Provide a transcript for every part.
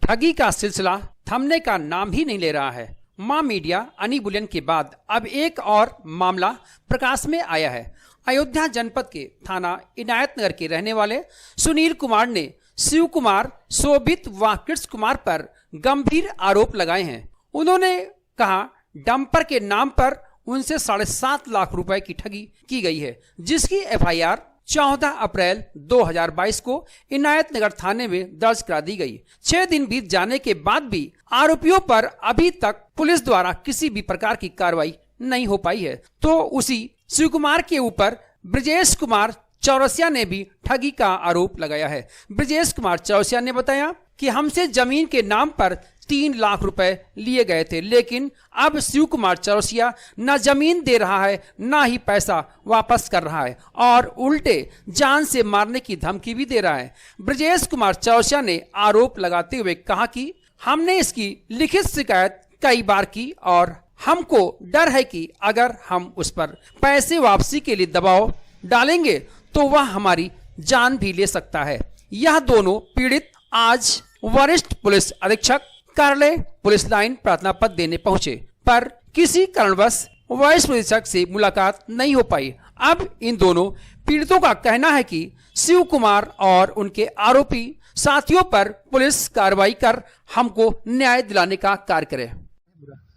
ठगी का सिलसिला थमने का नाम ही नहीं ले रहा है। मां मीडिया अनी बुलेन के बाद अब एक और मामला प्रकाश में आया है। अयोध्या जनपद के थाना इनायत नगर के रहने वाले सुनील कुमार ने शिव कुमार, शोभित व कृष्ण कुमार पर गंभीर आरोप लगाए हैं। उन्होंने कहा डंपर के नाम पर उनसे 7.5 लाख रुपए की ठगी की गई है, जिसकी एफआईआर 14 अप्रैल 2022 को इनायत नगर थाने में दर्ज करा दी गई। 6 दिन बीत जाने के बाद भी आरोपियों पर अभी तक पुलिस द्वारा किसी भी प्रकार की कार्रवाई नहीं हो पाई है। तो उसी शिव कुमार के ऊपर ब्रजेश कुमार चौरसिया ने भी ठगी का आरोप लगाया है। ब्रजेश कुमार चौरसिया ने बताया कि हमसे जमीन के नाम पर 3 लाख रुपए लिए गए थे, लेकिन अब शिव कुमार चौरसिया न जमीन दे रहा है, न ही पैसा वापस कर रहा है और उल्टे जान से मारने की धमकी भी दे रहा है। ब्रजेश कुमार चौरसिया ने आरोप लगाते हुए कहा कि हमने इसकी लिखित शिकायत कई बार की और हमको डर है कि अगर हम उस पर पैसे वापसी के लिए दबाव डालेंगे तो वह हमारी जान भी ले सकता है। यह दोनों पीड़ित आज वरिष्ठ पुलिस अधीक्षक कार्यालय पुलिस लाइन प्रार्थना पत्र देने पहुंचे, पर किसी कारणवश वरिष्ठ अधीक्षक से मुलाकात नहीं हो पाई। अब इन दोनों पीड़ितों का कहना है कि शिव कुमार और उनके आरोपी साथियों पर पुलिस कार्रवाई कर हमको न्याय दिलाने का कार्य करे।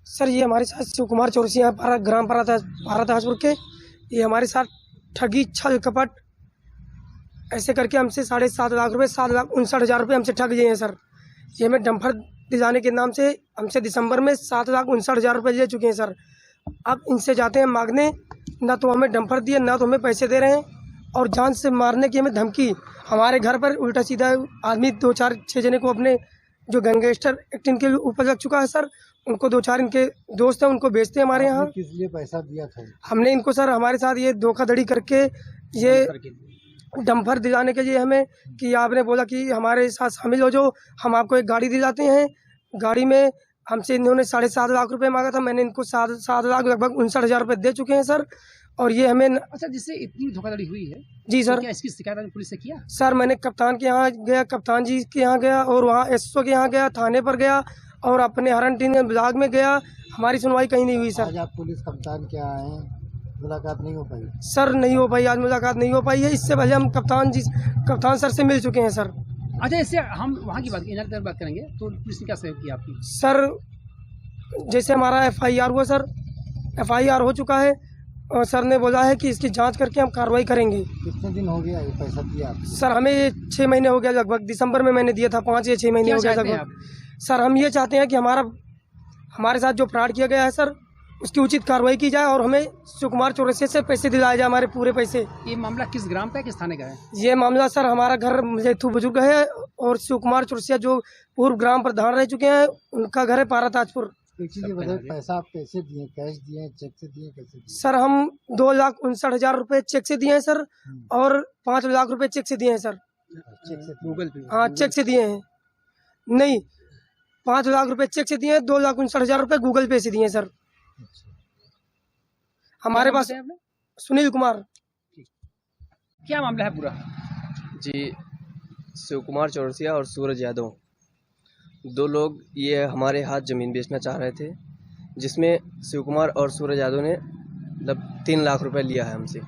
सर, ये हमारे साथ शिव कुमार चौरसिया ग्राम भारतहाजपुर के, ये हमारे साथ ठगी, छल कपट ऐसे करके हमसे 7.5 लाख रुपए, 7,59,000 रुपये हमसे ठग गए हैं सर। ये हमें डंपर दिलाने के नाम से हमसे दिसंबर में 7,59,000 रुपये ले चुके हैं सर। अब इनसे जाते हैं मांगने, ना तो हमें डंपर दिए, ना तो हमें पैसे दे रहे हैं और जान से मारने की हमें धमकी। हमारे घर पर उल्टा सीधा आदमी 2-4-6 जने को अपने जो गैंगस्टर एक्ट इनके ऊपर लग चुका है सर, उनको 2-4 इनके दोस्त हैं, उनको बेचते हैं हमारे यहाँ। किस लिए पैसा दिया था? हमने इनको सर हमारे साथ ये धोखाधड़ी करके ये डंपर दिलाने के लिए हमें कि आपने बोला कि हमारे साथ शामिल हो जाओ, हम आपको एक गाड़ी दिलाते हैं। गाड़ी में हमसे इन्होंने 7.5 लाख रुपए मांगा था, मैंने इनको 7 लाख लगभग 59,000 रुपये दे चुके हैं सर। और ये हमें अच्छा, जिससे इतनी धोखाधड़ी हुई है जी सर, तो क्या इसकी शिकायत आपने पुलिस से किया? सर मैंने कप्तान के यहाँ गया, कप्तान जी के यहाँ गया और वहाँ एसओ के यहाँ गया, थाने पर गया और अपने हरनटीन ब्लॉक में गया। हमारी सुनवाई कहीं नहीं हुई सर। आज आप पुलिस कप्तान के यहाँ आए, मुलाकात नहीं हो पाई? सर नहीं हो पाई, आज मुलाकात नहीं हो पाई है। इससे पहले हम कप्तान सर से मिल चुके हैं सर। अच्छा, इससे हम वहाँ की बात करेंगे तो पुलिस ने क्या सहयोग किया आपकी? सर जैसे हमारा एफआईआर हुआ सर, एफआईआर हो चुका है और सर ने बोला है कि इसकी जांच करके हम कार्रवाई करेंगे। कितने दिन हो गया ये पैसा दिया आपने? सर हमें 6 महीने हो गया लगभग, दिसंबर में मैंने दिया था, 5 या 6 महीने हो गया लगभग। सर हम ये चाहते हैं कि हमारे साथ जो फ्रॉड किया गया है सर, उसकी उचित कार्रवाई की जाए और हमें शिव कुमार चौरसिया से पैसे दिलाए जाए, हमारे पूरे पैसे। ये मामला किस ग्राम का है, किस थाने का है? ये मामला सर हमारा घर जेठू बुजुर्ग है और शिव कुमार चौरसिया जो पूर्व ग्राम प्रधान रह चुके हैं, उनका घर है भारतहाजपुर। एक चीज बताइए, पैसा आप कैसे दिए? कैश दिए, चेक से दिए, कैसे दिए? सर हम 2,59,000 रुपये चेक से दिए हैं सर और 5 लाख रुपए चेक से दिए हैं सर। चेक से? गूगल पे? हाँ चेक से दिए हैं। नहीं, 5 लाख रुपए चेक से दिए हैं, 2,59,000 रुपये गूगल पे से दिए हैं सर। हमारे पास सुनील कुमार। क्या मामला है पूरा? जी, शिव कुमार चौरसिया और सूरज यादव 2 लोग ये हमारे हाथ ज़मीन बेचना चाह रहे थे, जिसमें शिव कुमार और सूरज यादव ने मतलब 3 लाख रुपए लिया है हमसे।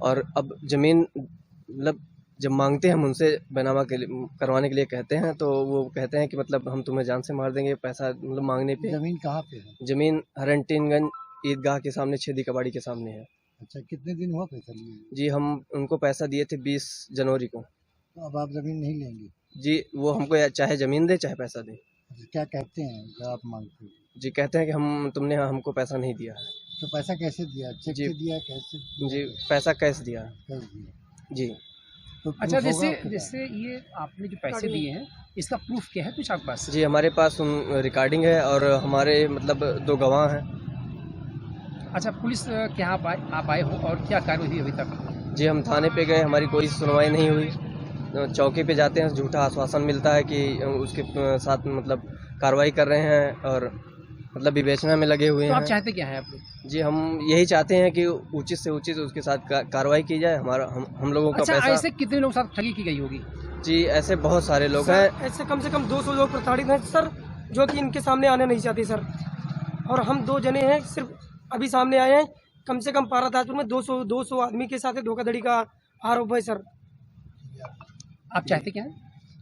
और अब ज़मीन मतलब जब मांगते हैं हम उनसे बैनामा के लिए करवाने के लिए कहते हैं, तो वो कहते हैं कि मतलब हम तुम्हें जान से मार देंगे पैसा मतलब मांगने पे। जमीन कहाँ पे है? ज़मीन हरनटीनगंज ईदगाह के सामने, छेदी कबाड़ी के सामने है। अच्छा, कितने दिन हुआ पैसा लिए? जी, हम उनको पैसा दिए थे 20 जनवरी को। तो अब आप जमीन नहीं लेंगे? जी, वो हमको चाहे ज़मीन दे चाहे पैसा दे। अच्छा, क्या कहते हैं जब आप मांगते हैं? जी, कहते हैं कि तुमने हमको पैसा नहीं दिया है। तो पैसा कैसे दिया? चेक से दिया, कैसे? जी, पैसा कैश दिया। कैश दिया जी। तो अच्छा, proof होगा आपके जैसे ये आपने जो पैसे दिए हैं, इसका प्रूफ क्या है कुछ आपके पास? जी, हमारे पास रिकॉर्डिंग है और हमारे मतलब 2 गवाह हैं। अच्छा, पुलिस के यहाँ आप आए हो और क्या कार्रवाई हुई अभी तक? जी, हम थाने पे गए, हमारी कोई सुनवाई नहीं हुई। चौकी पे जाते हैं, झूठा आश्वासन मिलता है कि उसके साथ मतलब कार्रवाई कर रहे हैं और मतलब विवेचना में लगे हुए तो हैं। आप चाहते क्या है आप? जी, हम यही चाहते हैं कि उचित से उचित उसके साथ कार्रवाई की जाए। हम लोगों का अच्छा, पैसा। ऐसे कितने लोगों के साथ ठगी की गई होगी? जी ऐसे बहुत सारे लोग हैं। ऐसे कम से कम 200 लोग प्रताड़ित हैं सर, जो कि इनके सामने आने नहीं चाहते सर। और हम 2 जने हैं, सिर्फ अभी सामने आए हैं। कम से कम पारा ताजपुर में 200 आदमी के साथ धोखाधड़ी का आरोप है सर। आप चाहते क्या हैं?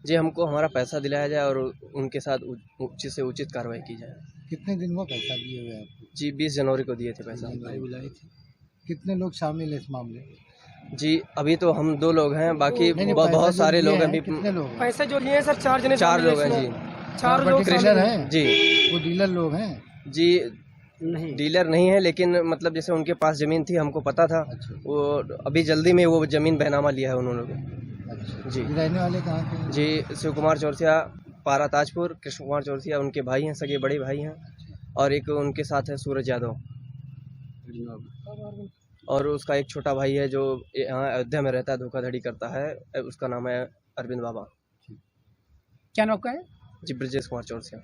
जी हमको हमारा पैसा दिलाया जाए और उनके साथ उचित से उचित कार्रवाई की जाए। कितने दिन को पैसा दिए हुए आपको? जी 20 जनवरी को दिए थे पैसा। बुलाए थे। कितने लोग शामिल है इस मामले में? जी अभी तो हम 2 लोग हैं, बाकी नहीं, बहुत पैसा सारे जो लोग दिए हैं अभी। कितने लोग हैं? पैसे जो लिए हैं सर 4 जने 4 शामिल लोग हैं इसमें। जी। 4 लोग डीलर शामिल हैं? जी वो डीलर लोग हैं? जी नहीं डीलर नहीं है, लेकिन मतलब जैसे उनके पास ज़मीन थी, हमको पता था। अच्छा। वो अभी जल्दी में वो ज़मीन बैनामा लिया है उन्होंने। अच्छा। जी। रहने वाले कहाँ के हैं? जी शिव कुमार चौरसिया, पारा ताजपुर, कृष्ण कुमार चौरसिया उनके भाई हैं, सगे बड़े भाई हैं। और एक उनके साथ है सूरज यादव, और उसका एक छोटा भाई है जो यहाँ अयोध्या में रहता है, धोखाधड़ी करता है, उसका नाम है अरविंद बाबा। क्या नाम का है? जी ब्रजेश कुमार चौरसिया।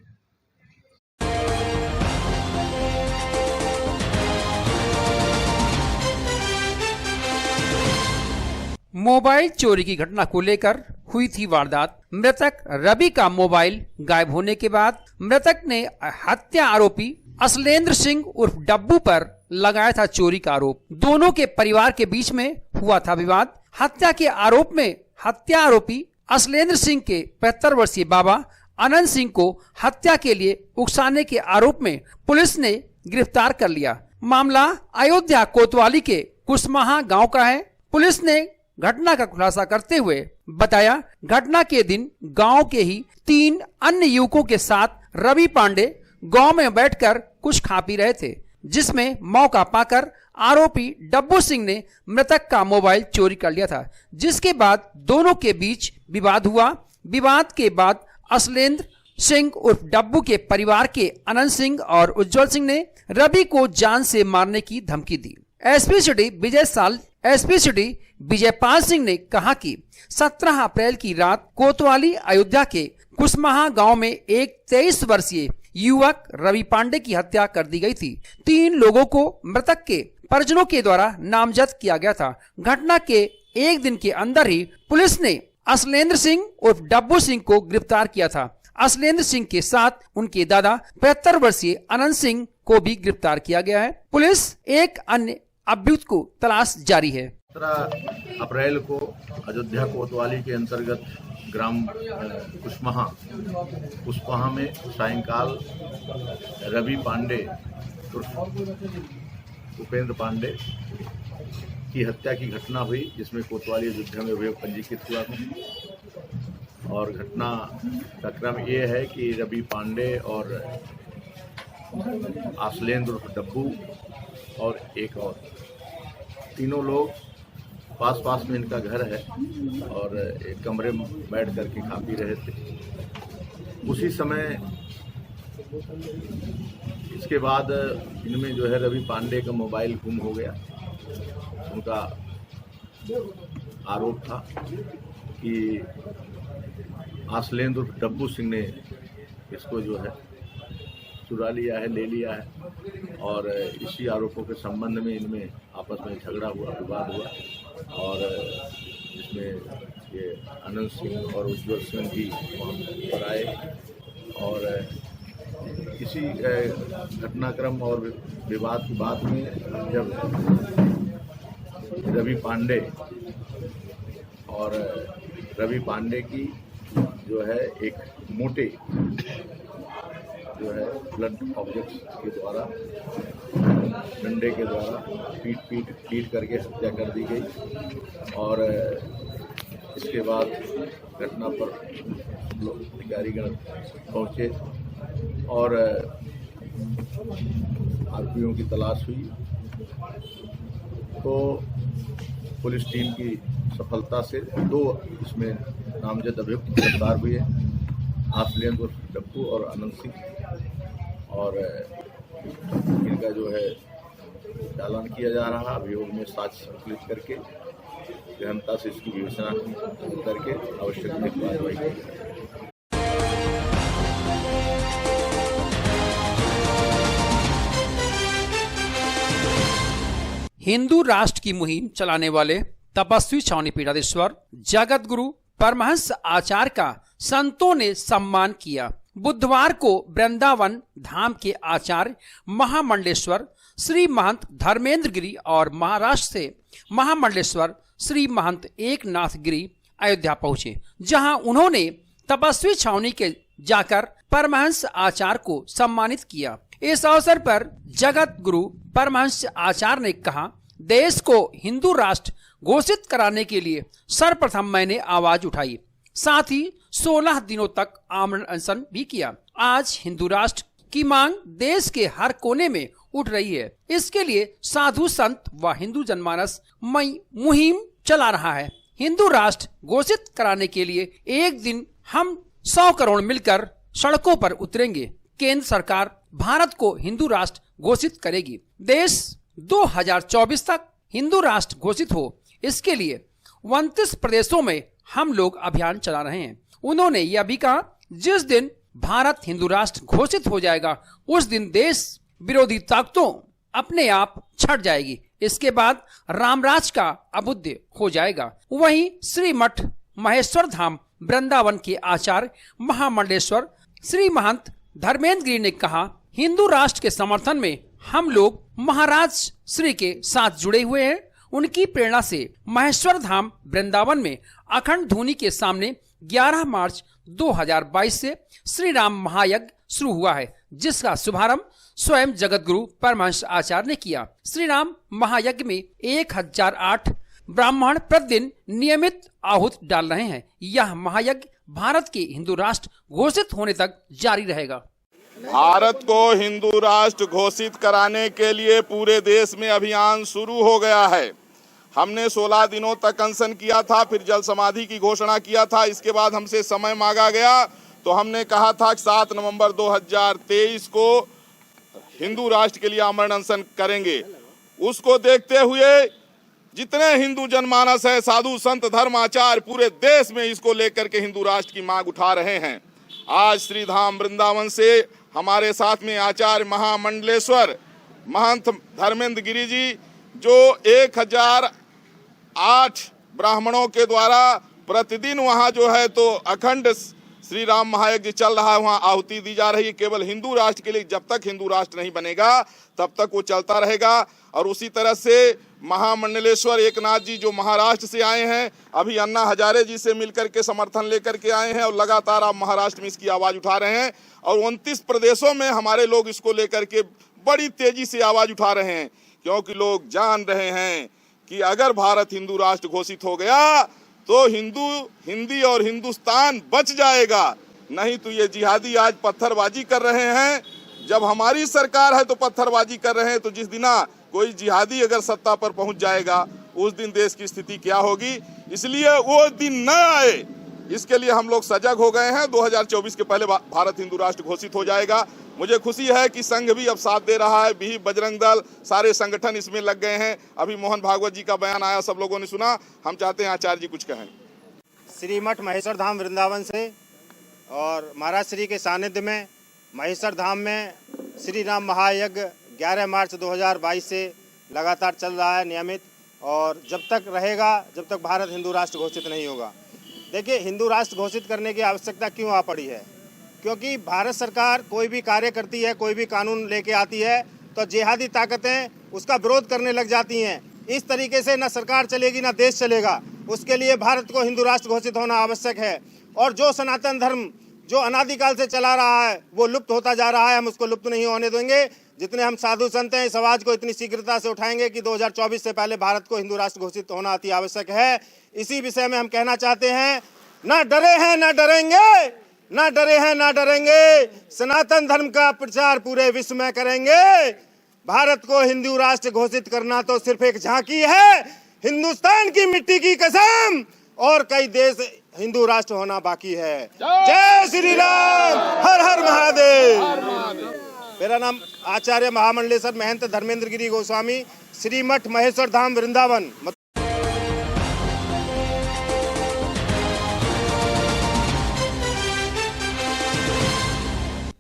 मोबाइल चोरी की घटना को लेकर हुई थी वारदात। मृतक रवि का मोबाइल गायब होने के बाद मृतक ने हत्या आरोपी असलेंद्र सिंह उर्फ डब्बू पर लगाया था चोरी का आरोप। दोनों के परिवार के बीच में हुआ था विवाद। हत्या के आरोप में हत्या आरोपी असलेंद्र सिंह के 75 वर्षीय बाबा अनंत सिंह को हत्या के लिए उकसाने के आरोप में पुलिस ने गिरफ्तार कर लिया। मामला अयोध्या कोतवाली के कुशमाहा गांव का है। पुलिस ने घटना का खुलासा करते हुए बताया, घटना के दिन गांव के ही 3 अन्य युवकों के साथ रवि पांडे गांव में बैठकर कुछ खा पी रहे थे, जिसमें मौका पाकर आरोपी डब्बू सिंह ने मृतक का मोबाइल चोरी कर लिया था, जिसके बाद दोनों के बीच विवाद हुआ। विवाद के बाद असलेंद्र सिंह उर्फ डब्बू के परिवार के अनंत सिंह और उज्जवल सिंह ने रवि को जान से मारने की धमकी दी। एसपी सिटी विजयपाल सिंह ने कहा कि 17 अप्रैल की रात कोतवाली अयोध्या के कुशमाहा गांव में एक 23 वर्षीय युवक रवि पांडे की हत्या कर दी गई थी। 3 लोगों को मृतक के परिजनों के द्वारा नामजद किया गया था। घटना के एक दिन के अंदर ही पुलिस ने असलेंद्र सिंह उर्फ डब्बू सिंह को गिरफ्तार किया था। असलेंद्र सिंह के साथ उनके दादा 75 वर्षीय अनंत सिंह को भी गिरफ्तार किया गया है। पुलिस एक अन्य अभियुक्त को तलाश जारी है। 17 अप्रैल को अयोध्या कोतवाली के अंतर्गत ग्राम कुशमाहा में सायंकाल रवि पांडे उपेंद्र पांडे की हत्या की घटना हुई, जिसमें कोतवाली अयोध्या में अभियोग पंजीकृत हुआ था। और घटना का क्रम ये है कि रवि पांडे और असलेंद्र डब्बू और एक और तीनों लोग पास में इनका घर है और एक कमरे में बैठ करके खा पी रहे थे। उसी समय इसके बाद इनमें जो है रवि पांडे का मोबाइल गुम हो गया। उनका आरोप था कि असलेंद्र डब्बू सिंह ने इसको जो है चुरा लिया है, ले लिया है। और इसी आरोपों के संबंध में इनमें आपस में झगड़ा हुआ, विवाद हुआ और इसमें ये अनंत सिंह और उज्जवल सिंह भी वहाँ पर आए। और इसी घटनाक्रम और विवाद की बात में जब रवि पांडे की जो है एक मोटे जो है ब्लड ऑब्जेक्ट्स के द्वारा डंडे के द्वारा पीट करके हत्या कर दी गई। और इसके बाद घटना पर अधिकारीगण पहुँचे और आरोपियों की तलाश हुई, तो पुलिस टीम की सफलता से 2 इसमें नामजद अभियुक्त गिरफ्तार हुए, असलेंद्र डब्बू और अनंत सिंह। और इनका जो है चालान किया जा रहा, अभियोग में साक्ष्य संकलित करके गहनता से इसकी विवेचना करके आवश्यक कार्रवाई की जाए। हिंदू राष्ट्र की मुहिम चलाने वाले तपस्वी छावनी पीठाधीश्वर जगत गुरु परमहंस आचार्य का संतों ने सम्मान किया। बुधवार को वृंदावन धाम के आचार्य महामंडलेश्वर श्री महंत धर्मेंद्र गिरी और महाराष्ट्र से महामंडलेश्वर श्री महंत एकनाथ गिरी अयोध्या पहुंचे, जहां उन्होंने तपस्वी छावनी के जाकर परमहंस आचार्य को सम्मानित किया। इस अवसर पर जगत गुरु परमहंस आचार्य ने कहा, देश को हिंदू राष्ट्र घोषित कराने के लिए सर्वप्रथम मैंने आवाज उठाई, साथ ही 16 दिनों तक आमरण अनशन भी किया। आज हिंदू राष्ट्र की मांग देश के हर कोने में उठ रही है। इसके लिए साधु संत व हिंदू जनमानस मुहिम चला रहा है। हिंदू राष्ट्र घोषित कराने के लिए एक दिन हम 100 करोड़ मिलकर सड़कों पर उतरेंगे। केंद्र सरकार भारत को हिंदू राष्ट्र घोषित करेगी। देश 2024 तक हिंदू राष्ट्र घोषित हो, इसके लिए 29 प्रदेशों में हम लोग अभियान चला रहे हैं। उन्होंने यह भी कहा, जिस दिन भारत हिंदू राष्ट्र घोषित हो जाएगा उस दिन देश विरोधी ताकतों अपने आप छट जाएगी। इसके बाद रामराज का अबुद्ध हो जाएगा। वहीं श्री मठ महेश्वर धाम वृंदावन के आचार्य महामंडलेश्वर श्री महंत धर्मेंद्र गिरी ने कहा, हिंदू राष्ट्र के समर्थन में हम लोग महाराज श्री के साथ जुड़े हुए हैं। उनकी प्रेरणा से महेश्वर धाम वृंदावन में अखंड धुनी के सामने 11 मार्च 2022 से श्री राम महायज्ञ शुरू हुआ है, जिसका शुभारंभ स्वयं जगत गुरु परमहंस आचार्य ने किया। श्री राम महायज्ञ में 1008 ब्राह्मण प्रतिदिन नियमित आहुति डाल रहे हैं। यह महायज्ञ भारत के हिंदू राष्ट्र घोषित होने तक जारी रहेगा। भारत को हिंदू राष्ट्र घोषित कराने के लिए पूरे देश में अभियान शुरू हो गया है। हमने 16 दिनों तक अनशन किया था, फिर जल समाधि की घोषणा किया था। इसके बाद हमसे समय मांगा गया तो हमने कहा था कि 7 नवंबर 2023 को हिंदू राष्ट्र के लिए आमरण अनशन करेंगे। उसको देखते हुए जितने हिंदू जनमानस है, साधु संत धर्म आचार्य पूरे देश में इसको लेकर के हिंदू राष्ट्र की मांग उठा रहे हैं। आज श्री धाम वृंदावन से हमारे साथ में आचार्य महामंडलेश्वर महंत धर्मेंद्र गिरी जी, जो 1008 ब्राह्मणों के द्वारा प्रतिदिन वहाँ जो है तो अखंड श्री राम महायज्ञ चल रहा है, वहाँ आहुति दी जा रही है केवल हिंदू राष्ट्र के लिए। जब तक हिंदू राष्ट्र नहीं बनेगा तब तक वो चलता रहेगा। और उसी तरह से महामंडलेश्वर एकनाथ जी जो महाराष्ट्र से आए हैं, अभी अन्ना हजारे जी से मिलकर के समर्थन लेकर के आए हैं और लगातार आप महाराष्ट्र में इसकी आवाज उठा रहे हैं। और 29 प्रदेशों में हमारे लोग इसको लेकर के बड़ी तेजी से आवाज उठा रहे हैं, क्योंकि लोग जान रहे हैं कि अगर भारत हिंदू राष्ट्र घोषित हो गया तो हिंदी और हिंदुस्तान बच जाएगा। नहीं तो ये जिहादी आज पत्थरबाजी कर रहे हैं। जब हमारी सरकार है तो पत्थरबाजी कर रहे हैं, तो जिस दिन कोई जिहादी अगर सत्ता पर पहुंच जाएगा उस दिन देश की स्थिति क्या होगी। इसलिए वो दिन न आए, इसके लिए हम लोग सजग हो गए हैं। 2024 के पहले भारत हिंदू राष्ट्र घोषित हो जाएगा। मुझे खुशी है कि संघ भी अब साथ दे रहा है, भी बजरंग दल सारे संगठन इसमें लग गए हैं। अभी मोहन भागवत जी का बयान आया, सब लोगों ने सुना। हम चाहते हैं आचार्य जी कुछ कहें। श्री मठ महेश्वर धाम वृंदावन से और महाराज श्री के सानिध्य में महेश्वर धाम में श्री राम महायज्ञ 11 मार्च 2022 से लगातार चल रहा है नियमित, और जब तक रहेगा जब तक भारत हिंदू राष्ट्र घोषित नहीं होगा। देखिए, हिंदू राष्ट्र घोषित करने की आवश्यकता क्यों आ पड़ी है? क्योंकि भारत सरकार कोई भी कार्य करती है, कोई भी कानून लेके आती है तो जिहादी ताकतें उसका विरोध करने लग जाती हैं। इस तरीके से न सरकार चलेगी न देश चलेगा। उसके लिए भारत को हिंदू राष्ट्र घोषित होना आवश्यक है। और जो सनातन धर्म जो अनादिकाल से चला रहा है वो लुप्त होता जा रहा है, हम उसको लुप्त नहीं होने देंगे। जितने हम साधु संत हैं, इस आवाज को इतनी शीघ्रता से उठाएंगे कि 2024 से पहले भारत को हिंदू राष्ट्र घोषित होना अति आवश्यक है। इसी विषय में हम कहना चाहते हैं, ना डरे हैं ना डरेंगे, ना डरे हैं ना डरेंगे, सनातन धर्म का प्रचार पूरे विश्व में करेंगे। भारत को हिंदू राष्ट्र घोषित करना तो सिर्फ एक झांकी है, हिंदुस्तान की मिट्टी की कसम, और कई देश हिंदू राष्ट्र होना बाकी है। जय श्री राम, हर हर महादेव। मेरा नाम आचार्य महामंडलेश्वर महंत धर्मेंद्र गिरी गोस्वामी, श्री मठ महेश्वर धाम वृंदावन।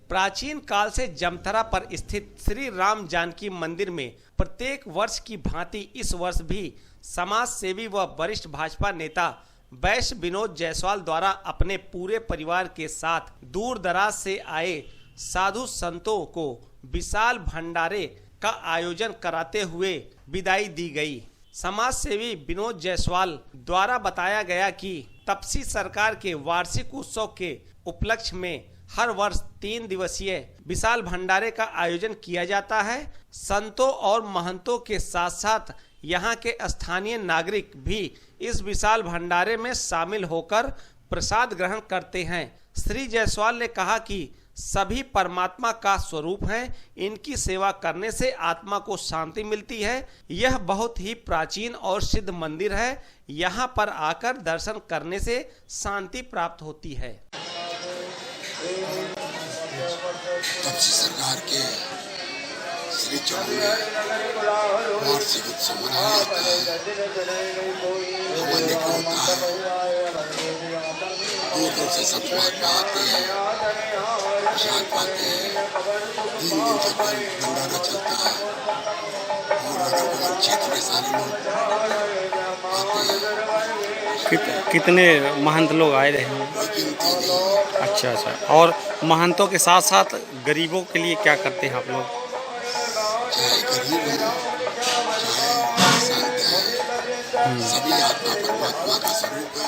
प्राचीन काल से जमथरा पर स्थित श्री राम जानकी मंदिर में प्रत्येक वर्ष की भांति इस वर्ष भी समाज सेवी व वरिष्ठ भाजपा नेता वैश्य विनोद जायसवाल द्वारा अपने पूरे परिवार के साथ दूर दराज से आए साधु संतों को विशाल भंडारे का आयोजन कराते हुए विदाई दी गई। समाज सेवी विनोद जायसवाल द्वारा बताया गया कि तपसी सरकार के वार्षिक उत्सव के उपलक्ष्य में हर वर्ष 3 दिवसीय विशाल भंडारे का आयोजन किया जाता है। संतों और महंतों के साथ साथ यहाँ के स्थानीय नागरिक भी इस विशाल भंडारे में शामिल होकर प्रसाद ग्रहण करते हैं। श्री जायसवाल ने कहा कि सभी परमात्मा का स्वरूप हैं, इनकी सेवा करने से आत्मा को शांति मिलती है। यह बहुत ही प्राचीन और सिद्ध मंदिर है, यहाँ पर आकर दर्शन करने से शांति प्राप्त होती है। तपसी सरकार के श्री चौड़ में वार्षिक उत्सव मनाया जाता है। हमारे को होता है, दूर दूर से सब महात्मा आते हैं, प्रसाद पाते हैं। 3 दिन तक भंडारा चलता है और अगल बगल क्षेत्र के सारे लोग आते हैं। कितने महंत लोग आए रहे हैं? कोई गिनती नहीं। अच्छा। और महंतों के साथ साथ गरीबों के लिए क्या करते हैं आप लोग? चाहे गरीब है, चाहे संत है, सभी आत्मा परमात्मा का स्वरूप है।